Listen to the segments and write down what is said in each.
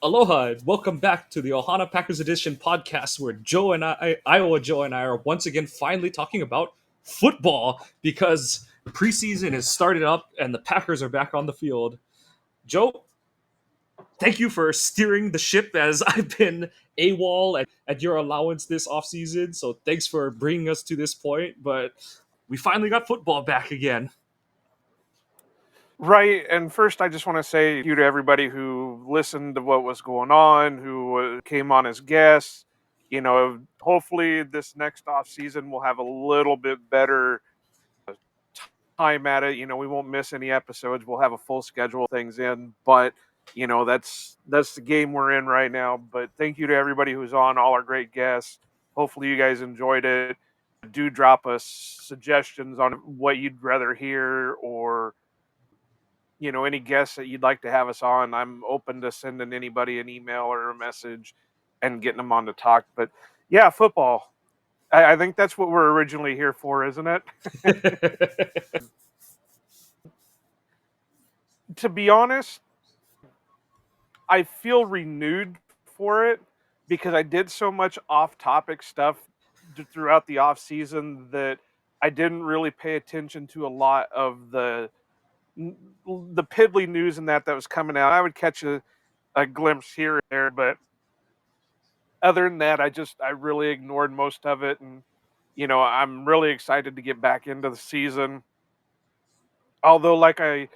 Aloha, and welcome back to the Ohana Packers Edition podcast, where Iowa Joe and I are once again finally talking about football because preseason has started up and the Packers are back on the field. Joe, thank you for steering the ship as I've been AWOL at your allowance this offseason. So thanks for bringing us to this point, but we finally got football back again. Right. And first, I just want to say thank you to everybody who listened to what was going on, who came on as guests. Hopefully this next off season we'll have a little bit better time at it. We won't miss any episodes. We'll have a full schedule of things in, but that's the game we're in right now. But thank you to everybody who's on, all our great guests. Hopefully you guys enjoyed it. Do drop us suggestions on what you'd rather hear, or any guests that you'd like to have us on. I'm open to sending anybody an email or a message and getting them on to talk. But yeah, football. I think that's what we're originally here for, isn't it? To be honest, I feel renewed for it because I did so much off-topic stuff throughout the off season that I didn't really pay attention to a lot of the piddly news and that was coming out. I would catch a glimpse here and there, but other than that, I really ignored most of it. And I'm really excited to get back into the season. Although, like I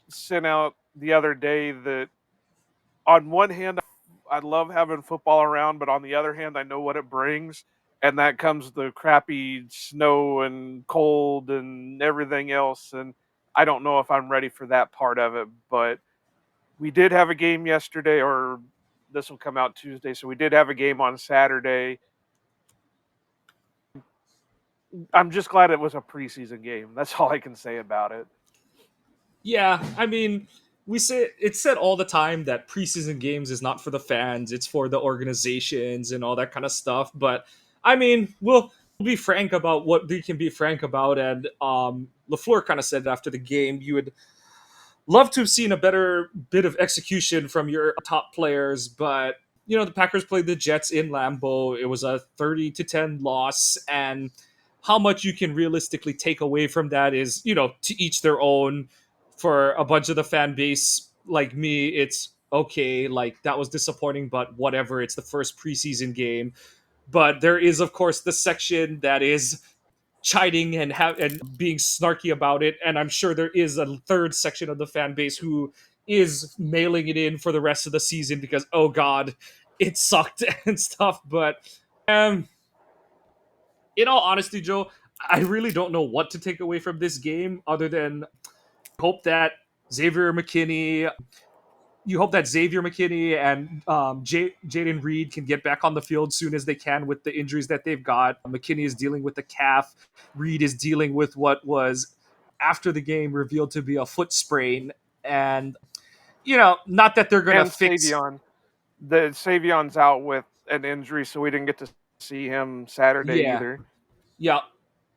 sent out the other day, that on one hand, I love having football around, but on the other hand, I know what it brings, and that comes the crappy snow and cold and everything else. And I don't know if I'm ready for that part of it, but we did have a game yesterday, or this will come out Tuesday. So we did have a game on Saturday. I'm just glad it was a preseason game. That's all I can say about it. Yeah, I mean, it's said all the time that preseason games is not for the fans, it's for the organizations and all that kind of stuff. But I mean, we'll be frank about what we can be frank about. And LaFleur kind of said it after the game, you would love to have seen a better bit of execution from your top players, but the Packers played the Jets in Lambeau. It was a 30-10 loss, and how much you can realistically take away from that is, to each their own. For a bunch of the fan base like me, it's okay, like that was disappointing, but whatever, it's the first preseason game. But there is, of course, the section that is chiding and being snarky about it, and I'm sure there is a third section of the fan base who is mailing it in for the rest of the season because, oh god, it sucked and stuff. But in all honesty, Joe, I really don't know what to take away from this game other than hope that Xavier McKinney you hope that Xavier McKinney and Jaden Reed can get back on the field soon as they can with the injuries that they've got. McKinney is dealing with the calf. Reed is dealing with what was, after the game, revealed to be a foot sprain. And, not that they're going to fix... Savion's out with an injury, so we didn't get to see him Saturday either. Yeah.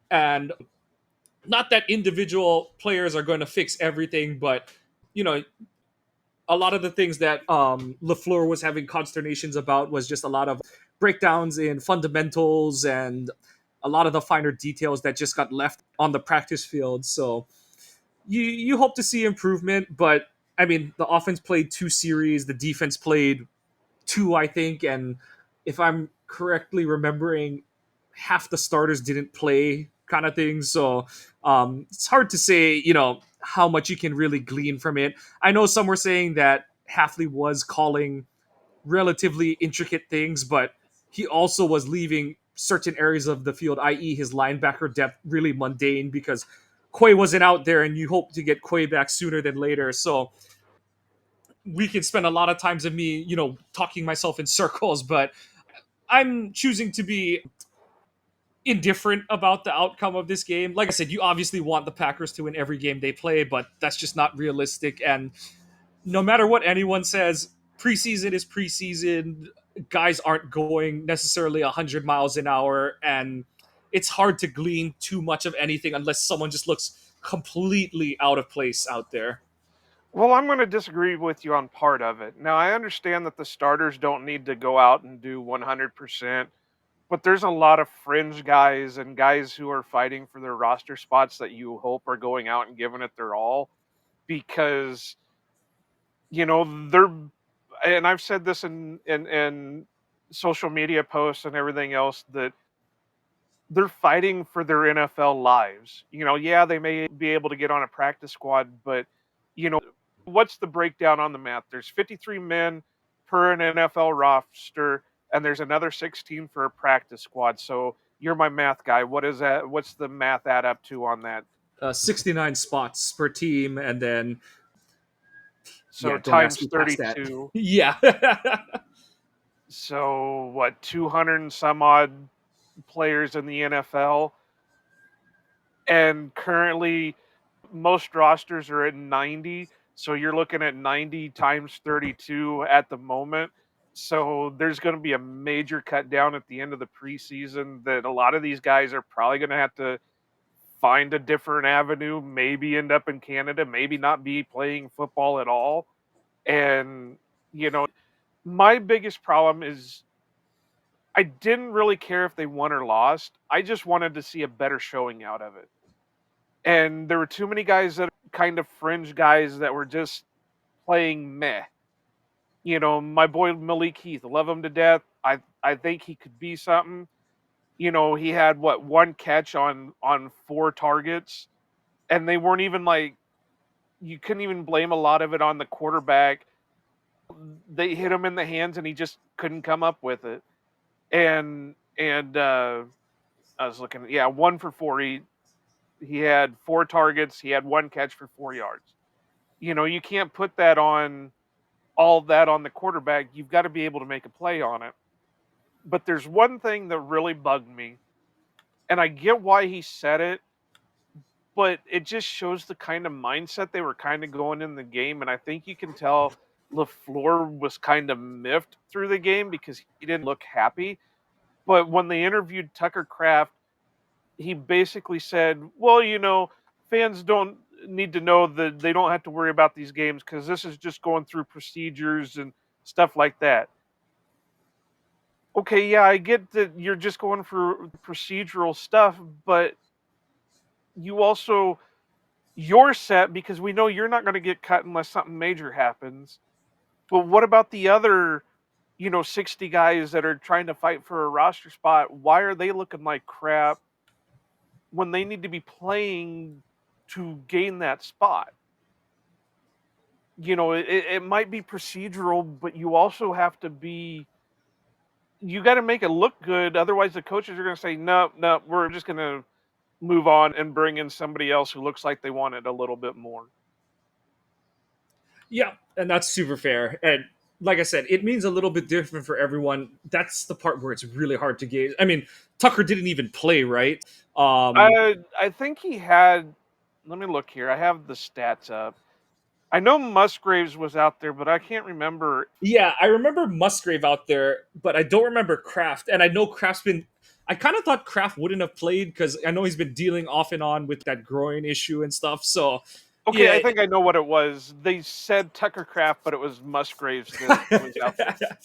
And not that individual players are going to fix everything, but, a lot of the things that LaFleur was having consternations about was just a lot of breakdowns in fundamentals and a lot of the finer details that just got left on the practice field. So you hope to see improvement, but I mean, the offense played 2 series, the defense played 2, I think, and if I'm correctly remembering, half the starters didn't play, kind of thing. So it's hard to say, how much you can really glean from it. I know some were saying that Halfley was calling relatively intricate things, but he also was leaving certain areas of the field, i.e. his linebacker depth, really mundane because Quay wasn't out there, and you hope to get Quay back sooner than later. So we can spend a lot of times of me, talking myself in circles, but I'm choosing to be indifferent about the outcome of this game. Like I said, you obviously want the Packers to win every game they play, but that's just not realistic. And no matter what anyone says, preseason is preseason. Guys aren't going necessarily 100 miles an hour, and it's hard to glean too much of anything unless someone just looks completely out of place out there. Well, I'm going to disagree with you on part of it. Now, I understand that the starters don't need to go out and do 100%, but there's a lot of fringe guys and guys who are fighting for their roster spots that you hope are going out and giving it their all because, they're, and I've said this in social media posts and everything else, that they're fighting for their NFL lives. Yeah, they may be able to get on a practice squad, but what's the breakdown on the math? There's 53 men per an NFL roster, and there's another 16 for a practice squad. So you're my math guy. What is that? What's the math add up to on that? 69 spots per team, and then So yeah, don't ask times me past that. 32. Yeah. So what? 200 and some odd players in the NFL, and currently most rosters are at 90, so you're looking at 90 times 32 at the moment. So there's going to be a major cut down at the end of the preseason that a lot of these guys are probably going to have to find a different avenue, maybe end up in Canada, maybe not be playing football at all. And my biggest problem is I didn't really care if they won or lost. I just wanted to see a better showing out of it. And there were too many guys that are kind of fringe guys that were just playing meh. My boy Malik Heath, love him to death. I think he could be something. He had what, one catch on four targets, and they weren't even like, you couldn't even blame a lot of it on the quarterback. They hit him in the hands and he just couldn't come up with it. And I was looking, yeah, 1 for 4. He had four targets, he had one catch for 4 yards. You can't put that on all that on the quarterback. You've got to be able to make a play on it. But there's one thing that really bugged me, and I get why he said it, but it just shows the kind of mindset they were kind of going in the game. And I think you can tell LaFleur was kind of miffed through the game because he didn't look happy. But when they interviewed Tucker Kraft, he basically said, well, fans don't need to know that they don't have to worry about these games because this is just going through procedures and stuff like that. Okay, yeah, I get that you're just going for procedural stuff, but you also, you're set because we know you're not going to get cut unless something major happens. But what about the other, 60 guys that are trying to fight for a roster spot? Why are they looking like crap when they need to be playing to gain that spot? It might be procedural, but you also have to be, you got to make it look good. Otherwise, the coaches are going to say, no, no, we're just going to move on and bring in somebody else who looks like they want it a little bit more. Yeah, and that's super fair. And like I said, it means a little bit different for everyone. That's the part where it's really hard to gauge. I mean, Tucker didn't even play, right? I think he had, let me look here. I have the stats up. I know Musgraves was out there, but I can't remember. Yeah, I remember Musgrave out there, but I don't remember Kraft. And I know Kraft's been. I kind of thought Kraft wouldn't have played because I know he's been dealing off and on with that groin issue and stuff. So, Okay, I yeah. think I know what it was. They said Tucker Kraft, but it was Musgraves that was out there.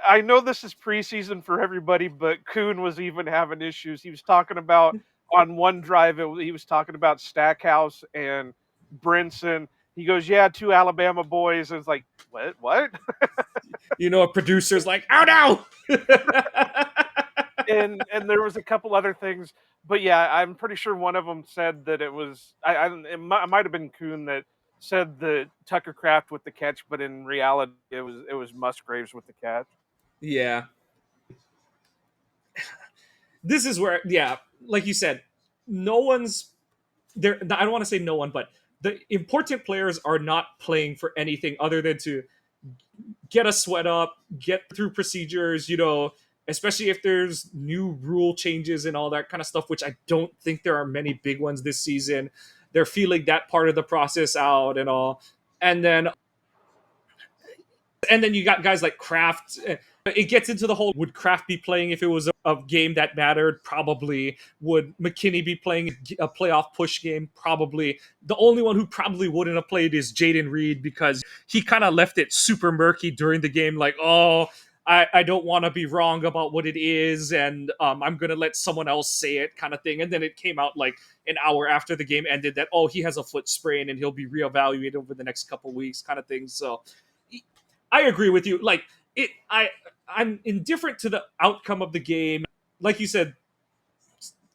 I know this is preseason for everybody, but Kuhn was even having issues. He was talking about on one drive. He was talking about Stackhouse and Brinson. He goes, "Yeah, two Alabama boys." And it's like, what? What? A producer's like, "Oh no!" And there was a couple other things, but yeah, I'm pretty sure one of them said that it was. It might have been Kuhn that said that Tucker Kraft with the catch, but in reality, it was Musgraves with the catch. Yeah, this is where, yeah, like you said, no one's there. I don't want to say no one, but the important players are not playing for anything other than to get a sweat up, get through procedures, especially if there's new rule changes and all that kind of stuff, which I don't think there are many big ones this season. They're feeling that part of the process out and all. And then And then you got guys like Kraft. It gets into the whole, would Kraft be playing if it was a game that mattered? Probably. Would McKinney be playing a playoff push game? Probably. The only one who probably wouldn't have played is Jaden Reed, because he kind of left it super murky during the game, like, oh, I don't want to be wrong about what it is, and I'm going to let someone else say it, kind of thing. And then it came out like an hour after the game ended that, oh, he has a foot sprain and he'll be reevaluated over the next couple weeks, kind of thing. So I agree with you. Like I'm indifferent to the outcome of the game. Like you said,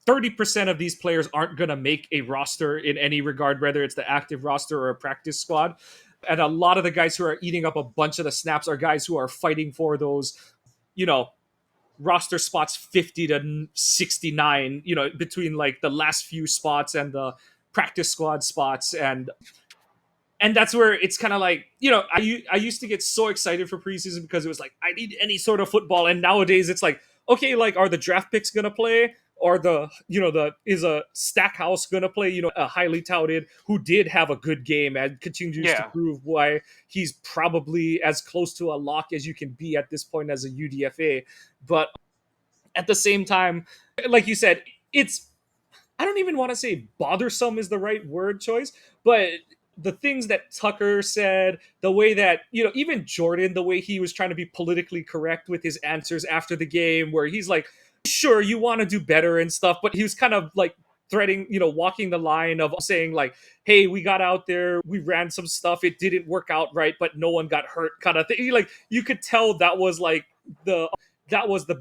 30% of these players aren't going to make a roster in any regard, whether it's the active roster or a practice squad. And a lot of the guys who are eating up a bunch of the snaps are guys who are fighting for those, you know, roster spots 50 to 69, between like the last few spots and the practice squad spots. And that's where it's kind of like, I used to get so excited for preseason because it was like, I need any sort of football. And nowadays it's like, okay, like, are the draft picks gonna play? Or is a Stackhouse gonna play? A highly touted who did have a good game and continues to Yeah. prove why he's probably as close to a lock as you can be at this point as a UDFA. But at the same time, like you said, it's, I don't even want to say bothersome is the right word choice, but the things that Tucker said, the way that, even Jordan, the way he was trying to be politically correct with his answers after the game, where he's like, sure, you want to do better and stuff, but he was kind of like threading, walking the line of saying like, hey, we got out there, we ran some stuff, it didn't work out right, but no one got hurt, kind of thing. Like, you could tell that was like the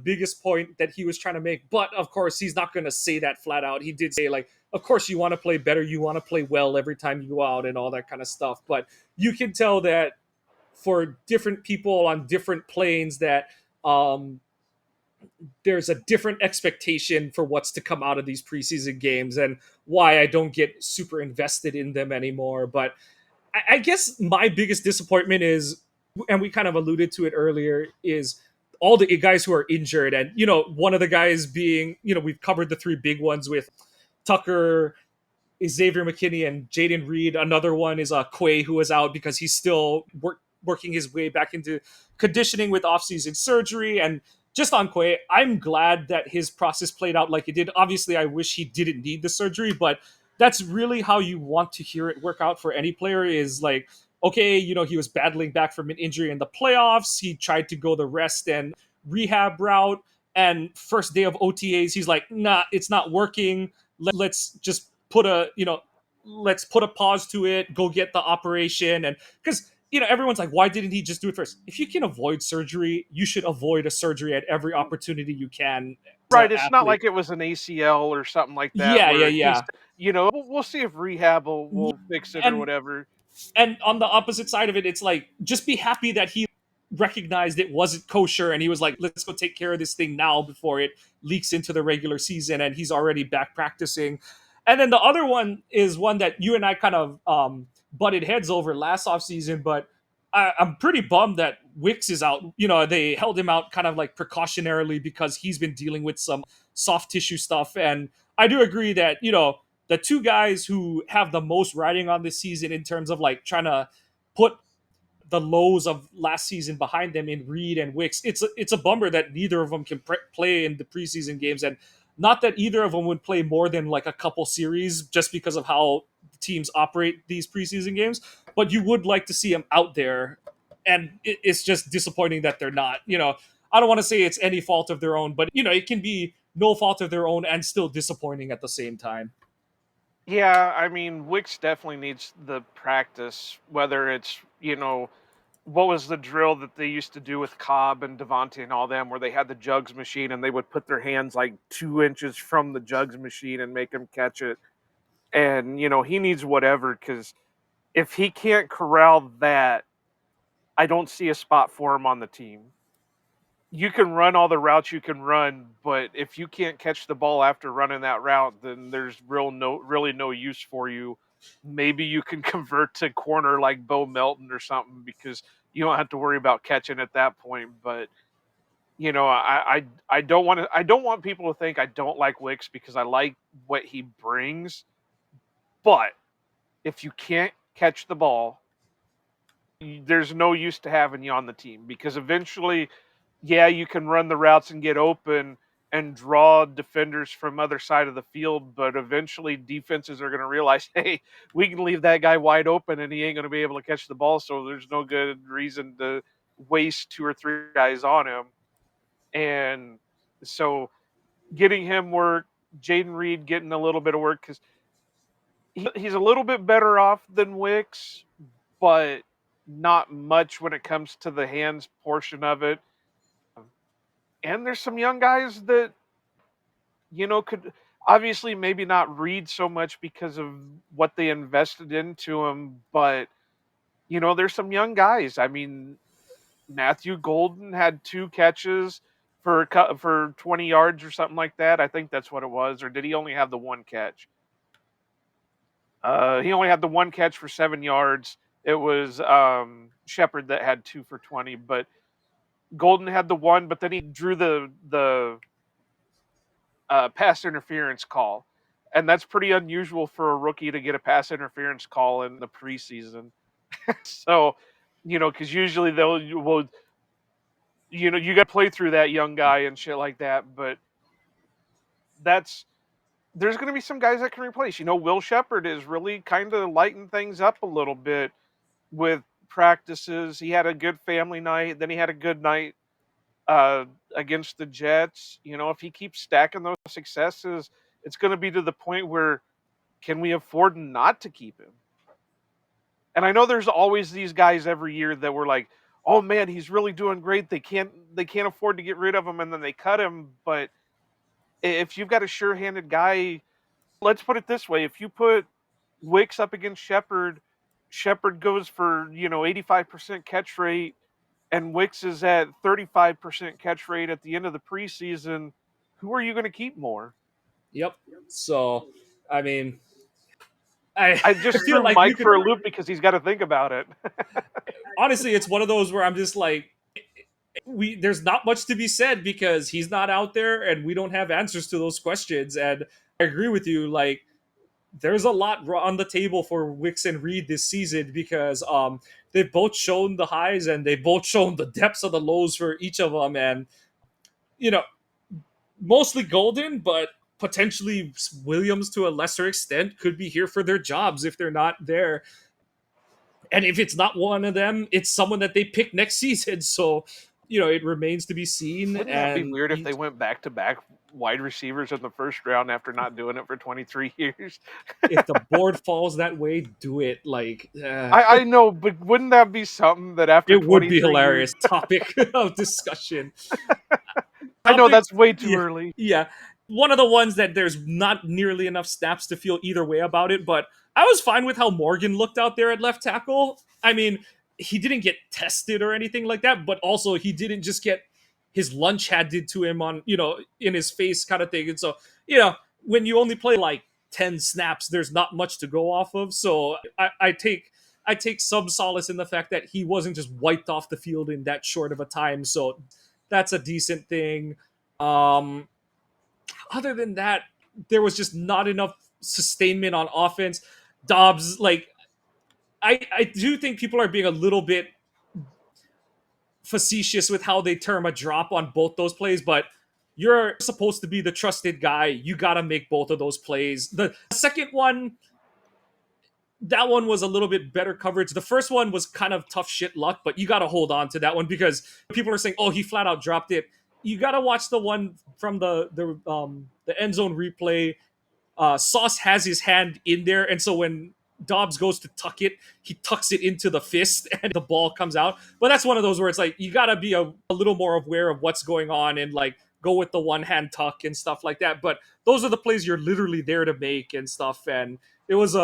biggest point that he was trying to make. But of course, he's not going to say that flat out. He did say, like, of course, you want to play better, you want to play well every time you go out and all that kind of stuff. But you can tell that for different people on different planes, that there's a different expectation for what's to come out of these preseason games, and why I don't get super invested in them anymore. But I guess my biggest disappointment is, and we kind of alluded to it earlier, is all the guys who are injured. And, one of the guys being, we've covered the three big ones with Tucker, Xavier McKinney, and Jaden Reed. Another one is Quay, who is out because he's still working his way back into conditioning with offseason surgery. And just on Quay, I'm glad that his process played out like it did. Obviously, I wish he didn't need the surgery, but that's really how you want to hear it work out for any player, is like, okay, he was battling back from an injury in the playoffs. He tried to go the rest and rehab route. And first day of OTAs, he's like, nah, it's not working. Let's just let's put a pause to it, go get the operation. And because, everyone's like, why didn't he just do it first? If you can avoid surgery, you should avoid a surgery at every opportunity you can as an Right, it's not athlete. like it was an ACL or something like that Yeah, yeah, where he's, yeah. we'll see if rehab Yeah. will fix it or And whatever. and on the opposite side of it, it's like, just be happy that he recognized it wasn't kosher, and he was like, let's go take care of this thing now before it leaks into the regular season, and he's already back practicing. And then the other one is one that you and I kind of butted heads over last offseason, but I'm pretty bummed that Wicks is out. They held him out kind of like precautionarily because he's been dealing with some soft tissue stuff. And I do agree that, the two guys who have the most riding on this season in terms of like trying to put the lows of last season behind them in Reed and Wicks. It's a bummer that neither of them can play in the preseason games, and not that either of them would play more than like a couple series just because of how teams operate these preseason games. But you would like to see them out there, and it's just disappointing that they're not. I don't want to say it's any fault of their own, but it can be no fault of their own and still disappointing at the same time. Yeah, I mean, Wicks definitely needs the practice, whether it's, what was the drill that they used to do with Cobb and Devontae and all them, where they had the jugs machine and they would put their hands like 2 inches from the jugs machine and make him catch it. And, he needs whatever, because if he can't corral that, I don't see a spot for him on the team. You can run all the routes you can run, but if you can't catch the ball after running that route, then there's really no use for you. Maybe you can convert to corner like Bo Melton or something, because you don't have to worry about catching at that point. But I don't want people to think I don't like Wicks, because I like what he brings. But if you can't catch the ball, there's no use to having you on the team because eventually, yeah, you can run the routes and get open and draw defenders from other side of the field, but eventually defenses are going to realize, hey, we can leave that guy wide open and he ain't going to be able to catch the ball, so there's no good reason to waste two or three guys on him. And so getting him work, Jaden Reed getting a little bit of work because he's a little bit better off than Wicks, but not much when it comes to the hands portion of it. And there's some young guys that, could obviously maybe not read so much because of what they invested into him, but, there's some young guys. I mean, Matthew Golden had 2 catches for 20 yards or something like that. I think that's what it was. Or did he only have the 1 catch? He only had the 1 catch for 7 yards. It was Shepard that had 2 for 20, but Golden had the 1, but then he drew the pass interference call, and that's pretty unusual for a rookie to get a pass interference call in the preseason. So, because usually you got to play through that young guy and shit like that. But that's there's going to be some guys that can replace. Will Shepard is really kind of lighting things up a little bit with practices. He had a good family night, then he had a good night against the Jets. If he keeps stacking those successes, it's going to be to the point where can we afford not to keep him? And I know there's always these guys every year that were like, "Oh man, he's really doing great. They can't afford to get rid of him," and then they cut him. But if you've got a sure-handed guy, let's put it this way: if you put Wicks up against Shepard, Shepard goes for 85% catch rate, and Wicks is at 35% catch rate at the end of the preseason. Who are you going to keep more? Yep. So, I mean, I I I just feel threw like we Mike could for a loop because he's got to think about it. honestly, it's one of those where I'm just like, there's not much to be said because he's not out there and we don't have answers to those questions. And I agree with you. Like, there's a lot on the table for Wicks and Reed this season because they've both shown the highs and they've both shown the depths of the lows for each of them. And you know, mostly Golden, but potentially Williams to a lesser extent could be here for their jobs if they're not there. And if it's not one of them, it's someone that they pick next season. So, it remains to be seen. Wouldn't that be And weird if they went back to back wide receivers in the first round after not doing it for 23 years? if the board falls that way, do it. Like, I know, but wouldn't that be something that after it would be 23 years? hilarious. Topic of discussion. I know Topic, that's way too yeah, early. yeah. One of the ones that there's not nearly enough snaps to feel either way about it, but I was fine with how Morgan looked out there at left tackle. I mean, he didn't get tested or anything like that, but also he didn't just get his lunch handed to him on, in his face kind of thing. And so, when you only play like 10 snaps, there's not much to go off of. So I take some solace in the fact that he wasn't just wiped off the field in that short of a time. So that's a decent thing. Um, Other than that, there was just not enough sustainment on offense. Dobbs, like, I do think people are being a little bit facetious with how they term a drop on both those plays, but you're supposed to be the trusted guy. You got to make both of those plays. The second one, that one was a little bit better coverage. The first one was kind of tough shit luck, but you got to hold on to that one because people are saying, "Oh, he flat out dropped it." You got to watch the one from the end zone replay. Sauce has his hand in there, and so when Dobbs goes to tuck it, he tucks it into the fist, and the ball comes out. But that's one of those where it's like you got to be a little more aware of what's going on and like go with the one hand tuck and stuff like that. But those are the plays you're literally there to make and stuff. And it was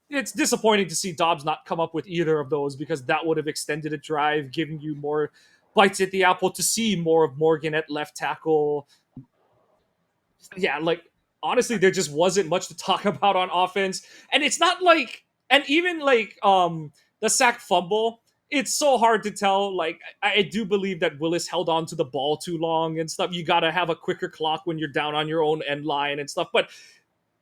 it's disappointing to see Dobbs not come up with either of those because that would have extended a drive, giving you more bites at the apple to see more of Morgan at left tackle. Yeah, like honestly, there just wasn't much to talk about on offense. And it's not like and even like the sack fumble, it's so hard to tell. Like I do believe that Willis held on to the ball too long and stuff. You gotta have a quicker clock when you're down on your own end line and stuff. But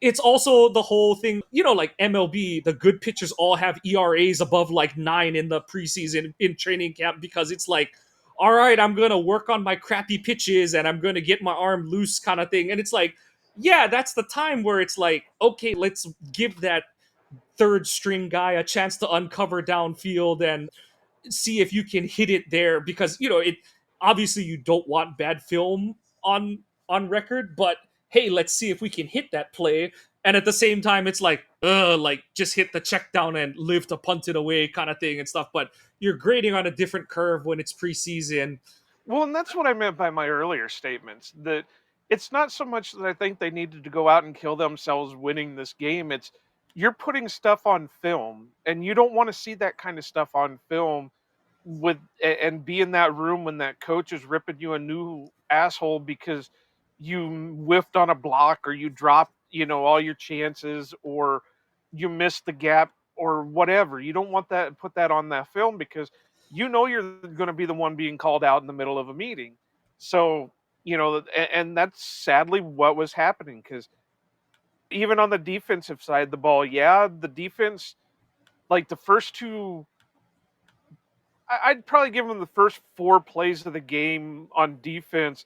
it's also the whole thing, like MLB, the good pitchers all have ERAs above like 9 in the preseason in training camp because it's like, all right, I'm going to work on my crappy pitches and I'm going to get my arm loose kind of thing. And it's like, yeah, that's the time where it's like, okay, let's give that third string guy a chance to uncover downfield and see if you can hit it there because it obviously you don't want bad film on record, but hey, let's see if we can hit that play. And at the same time, it's like just hit the check down and live to punt it away kind of thing and stuff. But you're grading on a different curve when it's preseason. Well, and that's what I meant by my earlier statements, that it's not so much that I think they needed to go out and kill themselves winning this game. It's you're putting stuff on film, and you don't want to see that kind of stuff on film and be in that room when that coach is ripping you a new asshole because you whiffed on a block or you dropped, all your chances, or you missed the gap or whatever. You don't want that, put that on that film, because you're going to be the one being called out in the middle of a meeting. So, and that's sadly what was happening, because even on the defensive side of the ball, yeah, the defense, like the first two, I'd probably give them the first 4 plays of the game on defense.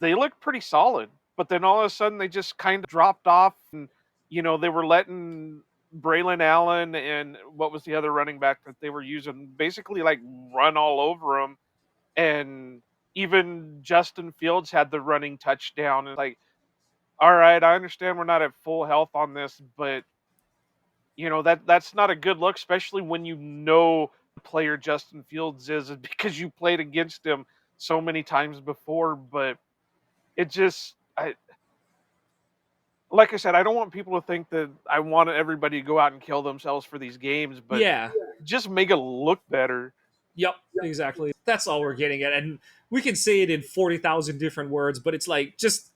They looked pretty solid, but then all of a sudden they just kind of dropped off, and they were letting Braylon Allen and what was the other running back that they were using basically like run all over them, and even Justin Fields had the running touchdown. And like, all right, I understand we're not at full health on this, but that's not a good look, especially when the player Justin Fields is because you played against him so many times before. But it just, like I said, I don't want people to think that I want everybody to go out and kill themselves for these games, but Yeah. just make it look better. Yep, exactly. That's all we're getting at. And we can say it in 40,000 different words, but it's like, just,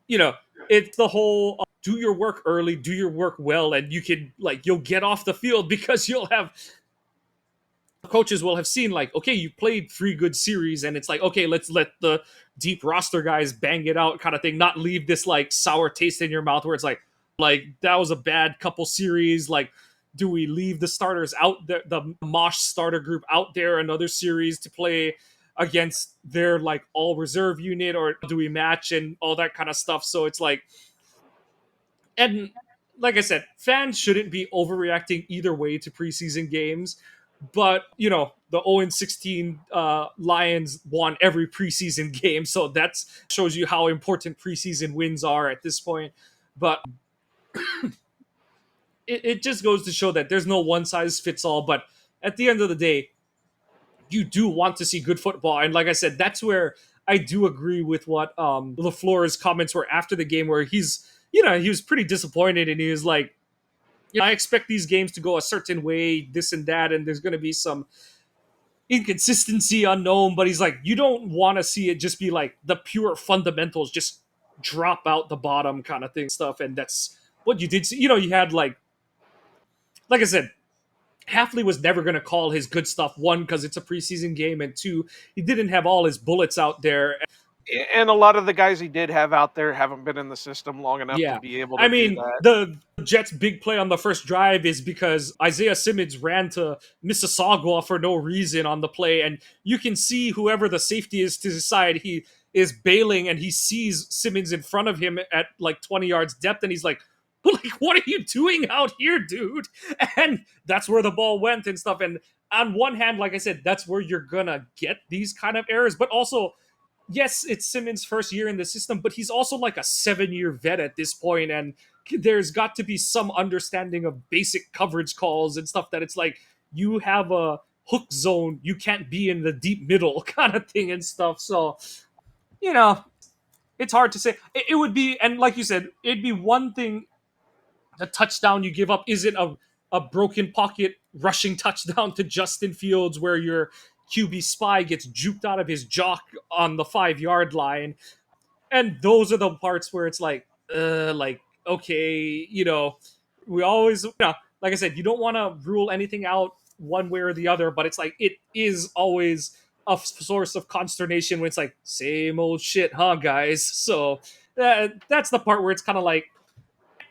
you know, it's the whole do your work early, do your work well, and you'll get off the field because you'll have coaches will have seen like, okay, you played 3 good series, and it's like, okay, let's let the deep roster guys bang it out kind of thing, not leave this like sour taste in your mouth where it's like that was a bad couple series. Like, do we leave the starters out there, the Mosh starter group out there another series to play against their like all reserve unit, or do we match and all that kind of stuff? So it's like, and like I said, fans shouldn't be overreacting either way to preseason games. But the 0-16 Lions won every preseason game, so that shows you how important preseason wins are at this point. But it just goes to show that there's no one size fits all. But at the end of the day, you do want to see good football, and like I said, that's where I do agree with what LaFleur's comments were after the game, where he was pretty disappointed, and he was like, I expect these games to go a certain way, this and that, and there's going to be some inconsistency unknown. But he's like, you don't want to see it just be like the pure fundamentals just drop out the bottom kind of thing stuff. And that's what you did see. You had like I said, Halfley was never going to call his good stuff, one, because it's a preseason game, and two, he didn't have all his bullets out there. And a lot of the guys he did have out there haven't been in the system long enough to Yeah. be able I to do mean, that. the Jets' big play on the first drive is because Isaiah Simmons ran to Mississauga for no reason on the play. And you can see whoever the safety is to decide he is bailing, and he sees Simmons in front of him at like 20 yards depth. And he's like, what are you doing out here, dude? And that's where the ball went and stuff. And on one hand, like I said, that's where you're going to get these kind of errors. But also, yes, it's Simmons' first year in the system, but he's also like a 7-year vet at this point, and there's got to be some understanding of basic coverage calls and stuff, that it's like, you have a hook zone, you can't be in the deep middle kind of thing and stuff. So, you know, it's hard to say. It would be, and like you said, it'd be one thing, the touchdown you give up isn't a broken pocket rushing touchdown to Justin Fields where your QB spy gets juked out of his jock on the 5-yard line. And those are the parts where it's like, okay, we always, like I said, you don't want to rule anything out one way or the other, but it's like, it is always a source of consternation when it's like, same old shit, huh, guys? So that's the part where it's kind of like,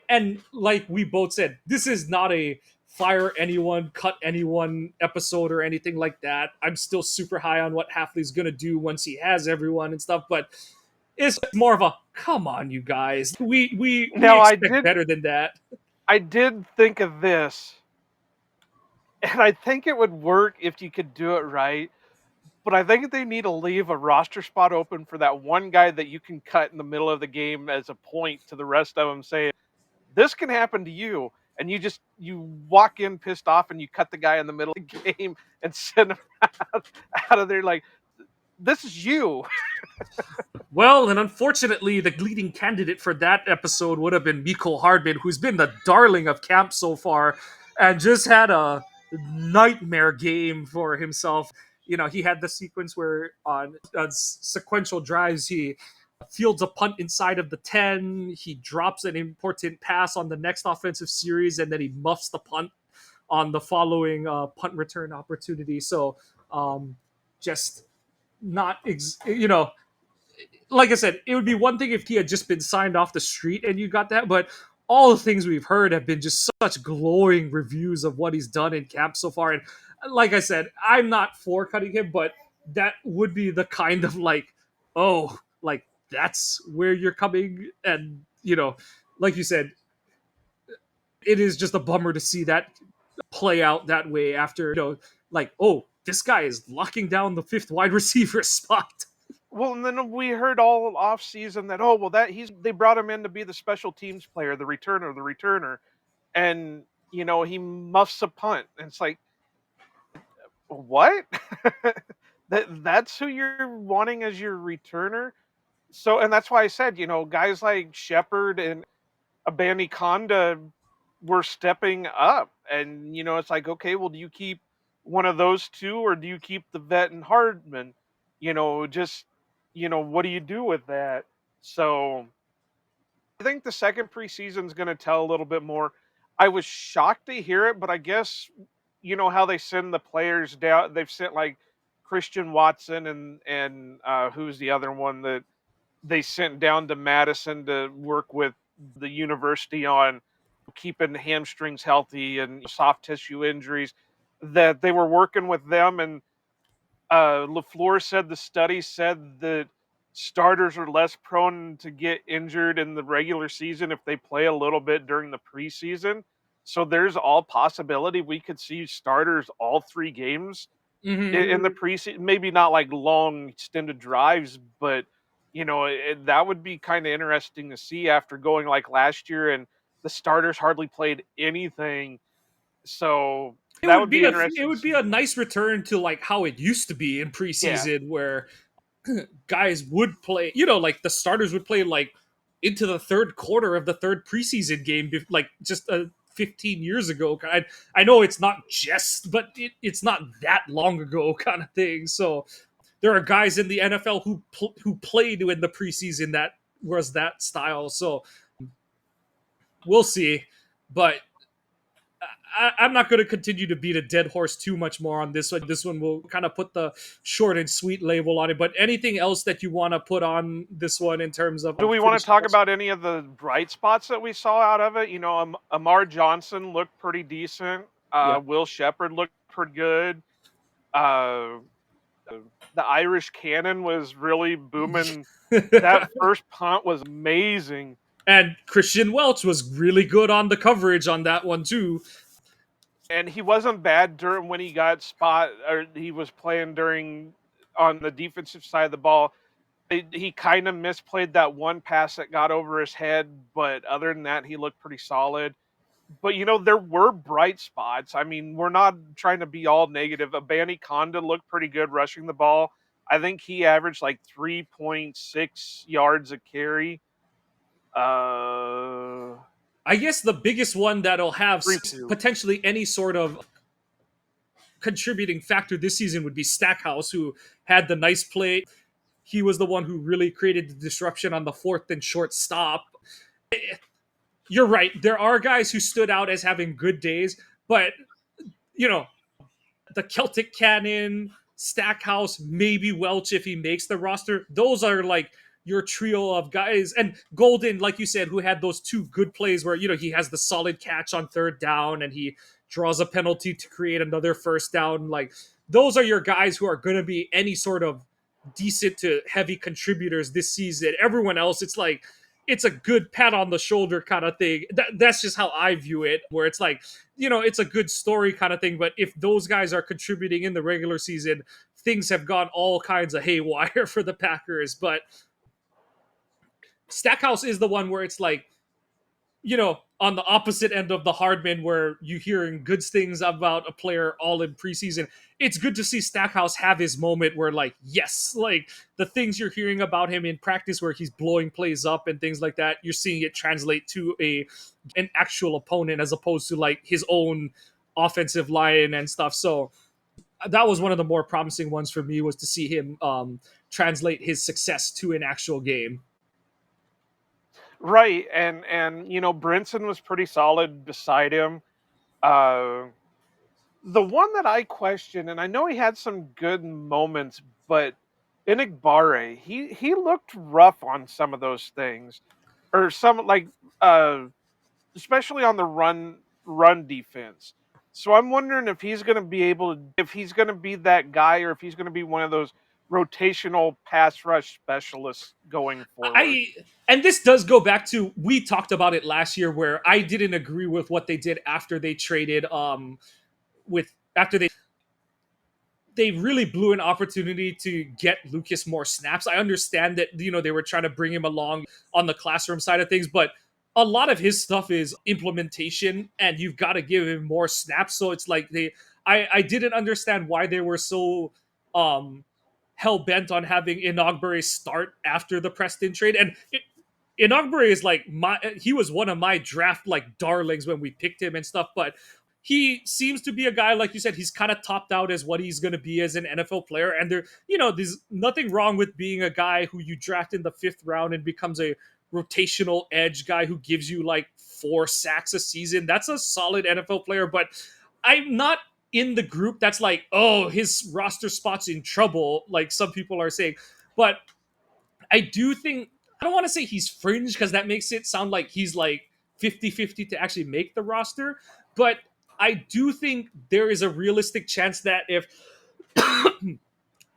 And like we both said, this is not a fire anyone, cut anyone episode or anything like that. I'm still super high on what Hafley's gonna do once he has everyone and stuff, but it's more of a come on, you guys. We Now expect better than that. I did think of this, and I think it would work if you could do it right. But I think they need to leave a roster spot open for that one guy that you can cut in the middle of the game as a point to the rest of them, saying this can happen to you, and you walk in pissed off and you cut the guy in the middle of the game and send him out of there like this is you. Well, and unfortunately, the leading candidate for that episode would have been Miko Hardman, who's been the darling of camp so far, and just had a nightmare game for himself. He had the sequence where on sequential drives, he fields a punt inside of the 10, he drops an important pass on the next offensive series, and then he muffs the punt on the following punt return opportunity. So, just not, like I said, it would be one thing if he had just been signed off the street and you got that, but all the things we've heard have been just such glowing reviews of what he's done in camp so far. And like I said, I'm not for cutting him, but that would be the kind of like, oh, like that's where you're coming. And, like you said, it is just a bummer to see that play out that way after, like, oh, this guy is locking down the fifth wide receiver spot. Well, and then we heard all off season that that they brought him in to be the special teams player, the returner, and he muffs a punt, and it's like what? That's who you're wanting as your returner. So, and that's why I said, guys like Shepard and Abani Konda were stepping up. And, it's like, okay, well, do you keep one of those two or do you keep the vet and Hardman? Just, what do you do with that? So I think the second preseason is going to tell a little bit more. I was shocked to hear it, but I guess, how they send the players down. They've sent like Christian Watson and who's the other one that they sent down to Madison to work with the university on keeping hamstrings healthy and soft tissue injuries, that they were working with them. And LaFleur said the study said that starters are less prone to get injured in the regular season if they play a little bit during the preseason. So there's all possibility we could see starters all 3 games in the preseason. Maybe not like long extended drives, but that would be kind of interesting to see after going like last year and the starters hardly played anything. So It that would would be be a it interesting to would be see. a nice return to like how it used to be in Yeah. preseason, where guys would play, like the starters would play like into the third quarter of the third preseason game, like just 15 years ago. I know it's not just, but it's not that long ago kind of thing. So there are guys in the NFL who played in the preseason that was that style. So we'll see, but I'm not going to continue to beat a dead horse too much more on this one. This one will kind of put the short and sweet label on it. But anything else that you want to put on this one in terms of Do we want to finishing talk us? about any of the bright spots that we saw out of it? Amar Johnson looked pretty decent. Yeah. Will Shepard looked pretty good. Uh, the Irish cannon was really booming. That first punt was amazing. And Christian Welch was really good on the coverage on that one too. And he wasn't bad during when he got spot or he was playing during on the defensive side of the ball. He kind of misplayed that one pass that got over his head, but other than that, he looked pretty solid. But there were bright spots. I mean, we're not trying to be all negative. Abani Konda looked pretty good rushing the ball. I think he averaged like 3.6 yards a carry. I guess the biggest one that'll have 3.2. potentially any sort of contributing factor this season would be Stackhouse, who had the nice play. He was the one who really created the disruption on the fourth and short stop. You're right. There are guys who stood out as having good days, but you know, the Celtic Cannon, Stackhouse, maybe Welch if he makes the roster. Those are like your trio of guys. And Golden, like you said, who had those two good plays where, he has the solid catch on third down and he draws a penalty to create another first down. Like, those are your guys who are going to be any sort of decent to heavy contributors this season. Everyone else, it's like, it's a good pat on the shoulder kind of thing. That's just how I view it, where it's like, it's a good story kind of thing. But if those guys are contributing in the regular season, things have gone all kinds of haywire for the Packers. But Stackhouse is the one where it's like, on the opposite end of the Hardman, where you hearing good things about a player all in preseason. It's good to see Stackhouse have his moment where, like, yes, like the things you're hearing about him in practice, where he's blowing plays up and things like that, you're seeing it translate to an actual opponent as opposed to like his own offensive line and stuff. So that was one of the more promising ones for me, was to see him translate his success to an actual game. Right, and Brinson was pretty solid beside him. Uh, the one that I question, and I know he had some good moments, but Inigbare, he looked rough on some of those things, or some like uh, especially on the run defense. So I'm wondering if he's going to be able to, if he's going to be that guy, or if he's going to be one of those rotational pass rush specialists going forward. I and this does go back to, we talked about it last year, where I didn't agree with what they did after they traded with after they really blew an opportunity to get Lucas more snaps. I understand that they were trying to bring him along on the classroom side of things, but a lot of his stuff is implementation, and you've got to give him more snaps. So it's like I didn't understand why they were so um hell bent on having Inagbare start after the Preston trade. And Inagbare is like he was one of my draft like darlings when we picked him and stuff, but he seems to be a guy, like you said, he's kind of topped out as what he's going to be as an NFL player. And there's nothing wrong with being a guy who you draft in the fifth round and becomes a rotational edge guy who gives you like 4 sacks a season. That's a solid NFL player, but I'm not in the group that's like, oh, his roster spot's in trouble, like some people are saying. But I do think, I don't want to say he's fringe because that makes it sound like he's like 50-50 to actually make the roster. But I do think there is a realistic chance that if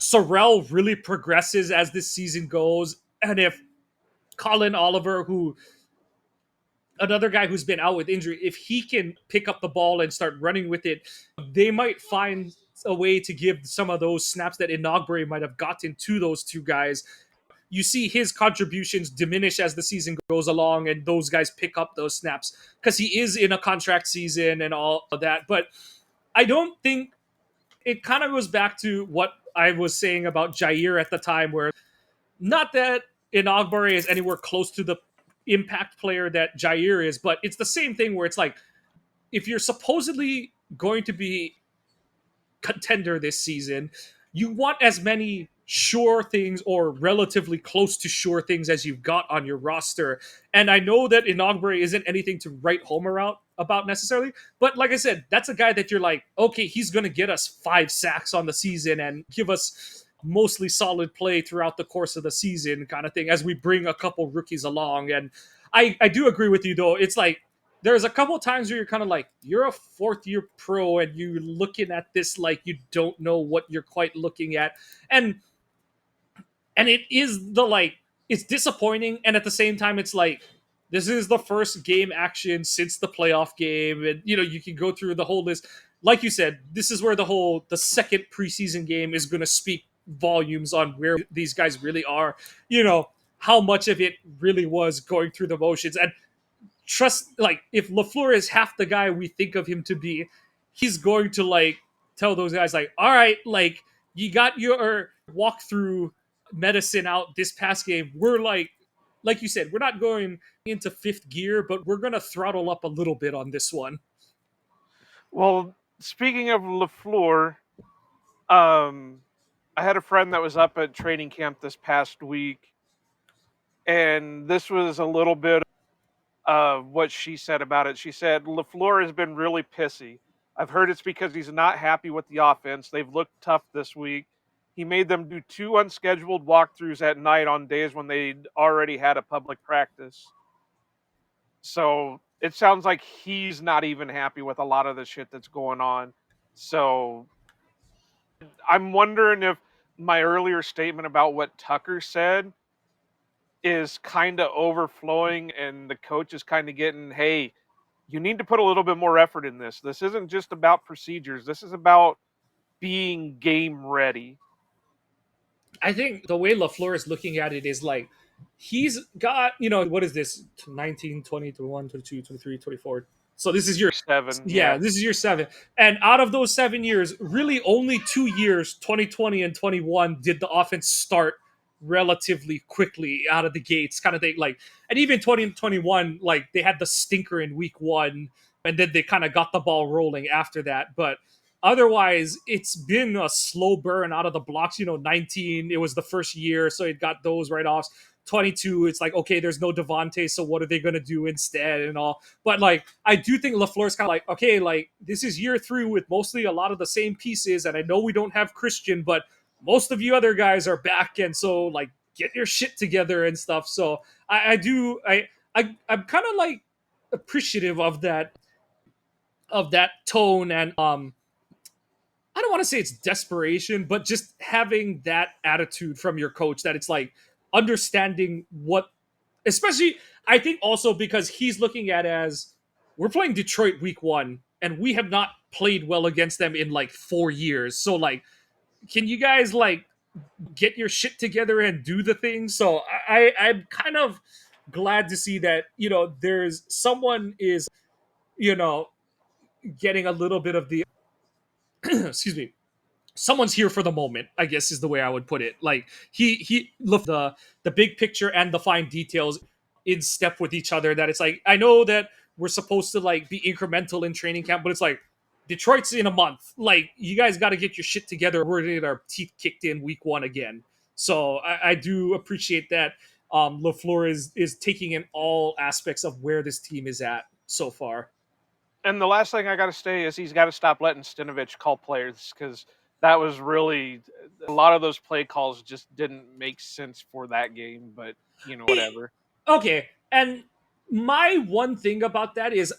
Sorrell really progresses as this season goes, and if Colin Oliver, who another guy who's been out with injury, if he can pick up the ball and start running with it, they might find a way to give some of those snaps that Inagbare might have gotten to those two guys. You see his contributions diminish as the season goes along, and those guys pick up those snaps because he is in a contract season and all of that. But I don't think, it kind of goes back to what I was saying about Jair at the time, where not that Inagbare is anywhere close to the impact player that Jair is, but it's the same thing where it's like, if you're supposedly going to be contender this season, you want as many sure things or relatively close to sure things as you've got on your roster. And I know that Inagbare isn't anything to write home about necessarily, but like I said, that's a guy that you're like, okay, he's going to get us 5 sacks on the season and give us mostly solid play throughout the course of the season kind of thing as we bring a couple rookies along. And I do agree with you though. It's like, there's a couple of times where you're kind of like, you're a fourth year pro and you're looking at this like you don't know what you're quite looking at. And it is the like, it's disappointing, and at the same time it's like, this is the first game action since the playoff game, and you can go through the whole list. Like you said, this is where the second preseason game is going to speak volumes on where these guys really are, how much of it really was going through the motions. And trust, like, if LaFleur is half the guy we think of him to be, he's going to like tell those guys like, all right, like, you got your walkthrough medicine out this past game. We're like you said, we're not going into fifth gear, but we're going to throttle up a little bit on this one. Well, speaking of LaFleur, um, I had a friend that was up at training camp this past week, and this was a little bit of what she said about it. She said LaFleur has been really pissy. I've heard it's because he's not happy with the offense. They've looked tough this week. He made them do 2 unscheduled walkthroughs at night on days when they'd already had a public practice. So, it sounds like he's not even happy with a lot of the shit that's going on. So, I'm wondering if my earlier statement about what Tucker said is kinda overflowing and the coach is kinda getting, "Hey, you need to put a little bit more effort in this. This isn't just about procedures. This is about being game ready." I think the way LaFleur is looking at it is like he's got, what is this? 19, 20, 21, 22, 23, 24. So this is your, 7, yeah, yeah. this is your seven. And out of those 7 years, really only 2 years, 2020 and 21, did the offense start relatively quickly out of the gates, kind of thing. Like, and even 20 and 21, like they had the stinker in week one, and then they kind of got the ball rolling after that. But otherwise, it's been a slow burn out of the blocks. 19, it was the first year, so it got those write offs. 22, it's like, okay, there's no Devontae, so what are they going to do instead and all. But, like, I do think LaFleur's kind of like, okay, like, this is year 3 with mostly a lot of the same pieces, and I know we don't have Christian, but most of you other guys are back, and so, like, get your shit together and stuff. So I'm kind of, like, appreciative of that tone and I don't want to say it's desperation, but just having that attitude from your coach that it's like understanding what, especially, I think also because he's looking at as we're playing Detroit week one and we have not played well against them in like 4 years. So, like, can you guys like get your shit together and do the thing? So I'm kind of glad to see that, there's someone is, you know, getting a little bit of the, excuse me, someone's here for the moment, I guess is the way I would put it. Like he looked the big picture and the fine details in step with each other, that it's like, I know that we're supposed to like be incremental in training camp, but it's like Detroit's in a month. Like, you guys got to get your shit together. We're gonna get our teeth kicked in week one again. So I do appreciate that LaFleur is taking in all aspects of where this team is at so far. And the last thing I gotta say is he's gotta stop letting Stinovich call plays, because that was really a lot of those play calls just didn't make sense for that game, but, whatever. Okay, and my one thing about that is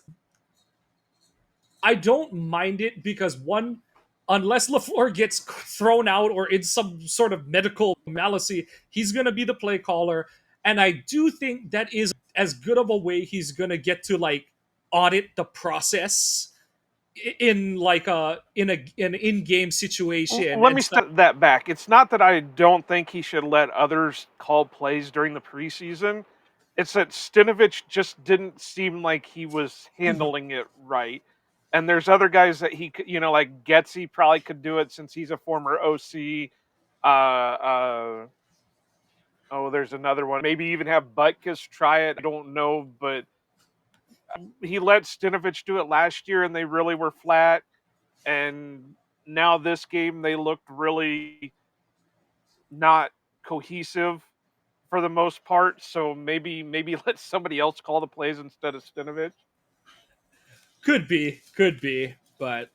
I don't mind it because, one, unless LaFleur gets thrown out or in some sort of medical malacy, he's going to be the play caller. And I do think that is as good of a way he's going to get to like audit the process in like an in-game situation Let and me stuff. step that back. It's not that I don't think he should let others call plays during the preseason. It's that Stinovich just didn't seem like he was handling it right. And there's other guys that he could, like Getsy probably could do it since he's a former OC. Oh, there's another one. Maybe even have Butkus try it. I don't know, but he let Stinovich do it last year, and they really were flat. And now this game, they looked really not cohesive for the most part. So maybe let somebody else call the plays instead of Stinovich. Could be, but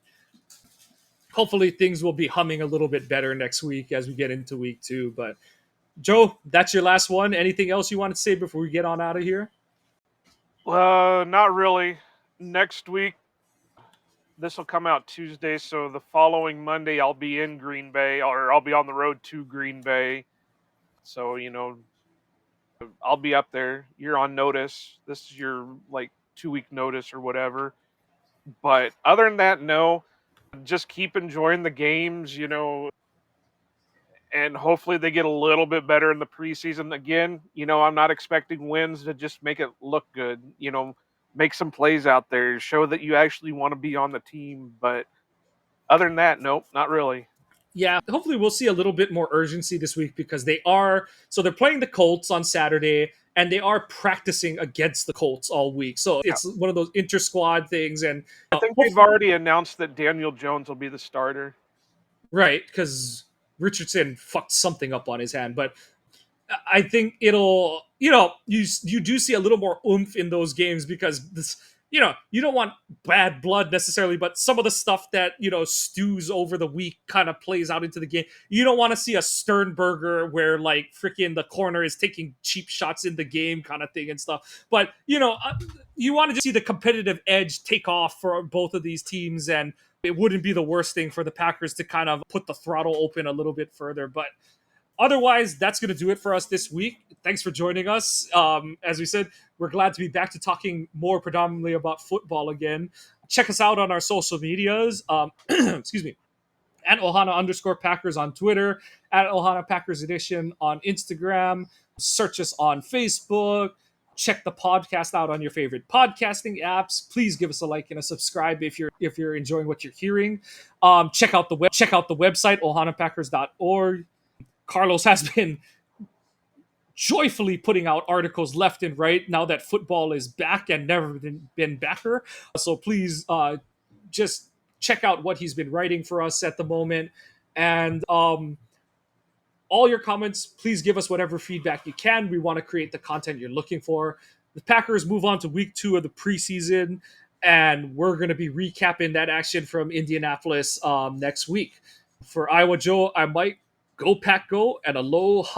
hopefully things will be humming a little bit better next week as we get into week 2. But Joe, that's your last one. Anything else you want to say before we get on out of here? Not really. Next week, this will come out Tuesday, so the following Monday I'll be in Green Bay, or I'll be on the road to Green Bay. So, I'll be up there. You're on notice. This is your like 2-week notice or whatever. But other than that, no. Just keep enjoying the games, and hopefully they get a little bit better in the preseason. Again, I'm not expecting wins to just make it look good. Make some plays out there, show that you actually want to be on the team. But other than that, nope, not really. Yeah, hopefully we'll see a little bit more urgency this week because they're playing the Colts on Saturday and they are practicing against the Colts all week. So Yeah. it's one of those inter squad things, and I think they've already announced that Daniel Jones will be the starter. right, because Richardson fucked something up on his hand, but I think it'll, you do see a little more oomph in those games because you don't want bad blood necessarily, but some of the stuff that stews over the week kind of plays out into the game. You don't want to see a Sternberger where like freaking the corner is taking cheap shots in the game kind of thing and stuff. But you want to just see the competitive edge take off for both of these teams, and it wouldn't be the worst thing for the Packers to kind of put the throttle open a little bit further. But otherwise, that's going to do it for us this week. Thanks for joining us. As we said, we're glad to be back to talking more predominantly about football again. Check us out on our social medias. Excuse me. At Ohana_Packers on Twitter, at Ohana Packers Edition on Instagram. Search us on Facebook. Check the podcast out on your favorite podcasting apps. Please give us a like and a subscribe if you're enjoying what you're hearing. Check out the website ohanapackers.org. Carlos has been joyfully putting out articles left and right now that football is back and never been backer. So please just check out what he's been writing for us at the moment. And all your comments, please give us whatever feedback you can. We want to create the content you're looking for. The Packers move on to week 2 of the preseason, and we're going to be recapping that action from Indianapolis next week. For Iowa Joe, I'm Mike. Go Pack Go, and aloha.